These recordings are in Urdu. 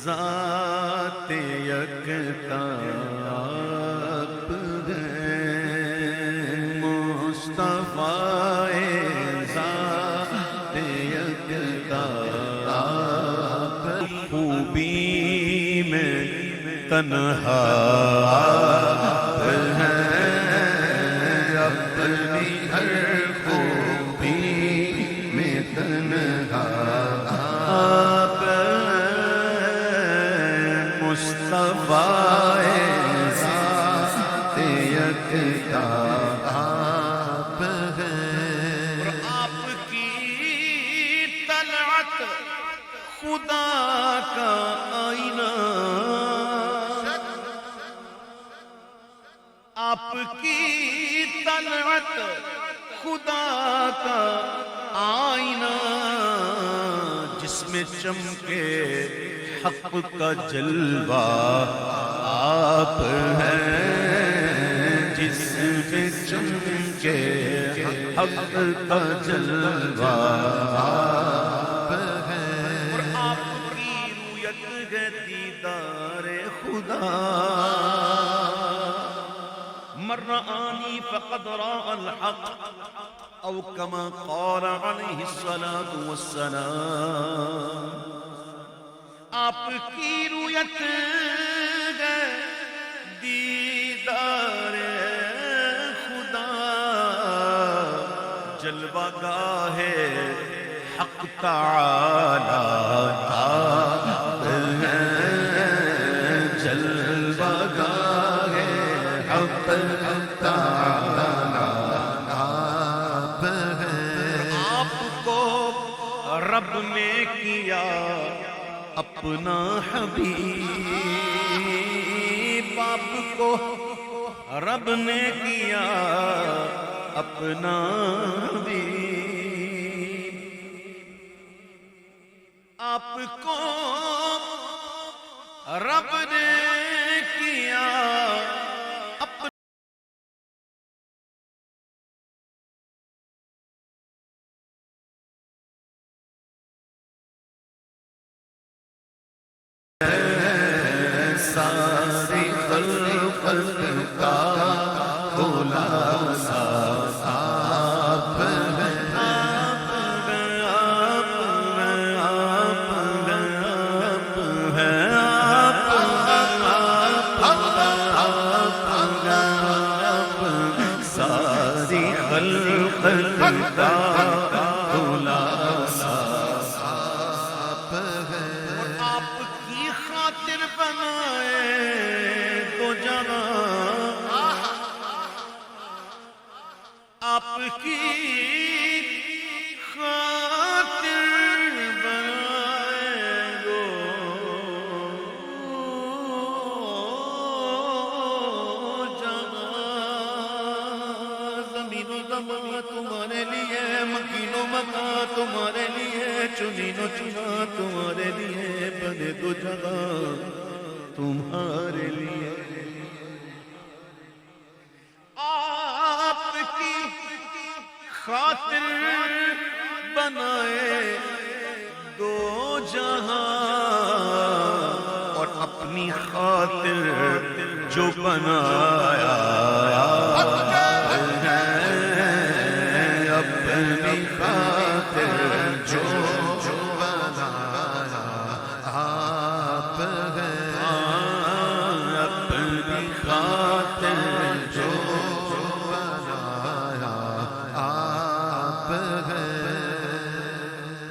ذات یکتا آپ ہیں، مصطفیٰ ذات یکتا آپ، خوبی میں تنہا آپ ہیں، اپنی ہر خوبی میں تنہا آپ ہیں، مصطفیٰ ذات یکتا آپ ہیں، اور آپ کی طلعت خدا کا آئینہ، آپ کی طلعت خدا کا آئینہ، جس میں چمکے حق کا جلوہ آپ ہیں، جس میں چمکے حق کا جلوہ آپ ہیں، اور آپ کی رویت ہے دیدار خدا، من رآنی فقد راء الحق او کما قال علیہ الصلاة والسلام، آپ کی رویت ہے دیدار خدا، جلوہ گاہ حق تعالی آپ ہیں، جلوہ گاہ حق تعالی آپ ہیں، آپ کو رب نے کیا اپنا حبیب، آپ کو رب نے کیا اپنا حبیب، آپ کو رب نے کیا ساری خلق کا خلاصہ آپ ہیں، آپ ہیں، آپ ہیں، آپ ہیں، آپ ہیں، ساری خلق کا خلاصہ آپ ہیں، آپ کی خاطر بنائے تو جہاں، آپ کی خاطر بنائے دو جہاں، زمین و زمان تمہارے لیے، مکین و مکان تمہارے لیے، چنین و چنا تمہارے لیے، بنے دو جگہ تمہارے لیے، آپ کی خاطر بنائے دو جہاں، اور اپنی خاطر جو بنایا آپ ہیں، اپنی خاطر جو بنایا آپ ہیں، اپنی خاطر جو بنایا آپ ہیں،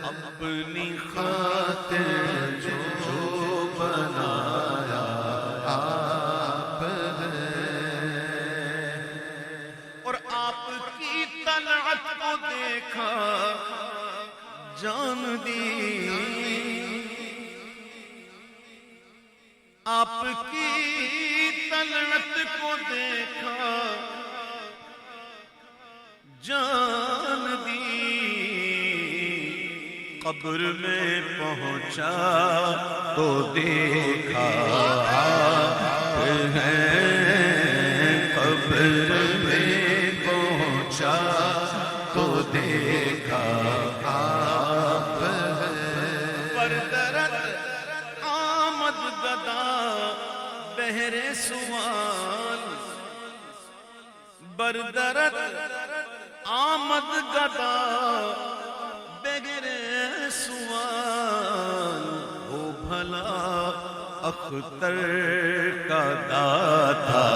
اپنی خاطر جو بنایا آپ ہیں، اور آپ کی طلعت کو دیکھا جان دی، آپ کی طلعت کو دیکھا جان دی، قبر میں پہنچا تو دیکھا آپ ہیں، قبر میں پہنچا تو دیکھا آپ ہیں، بہر سوال بردرت آمد گدا بغیر سوال ہو بھلا اختر کا داتا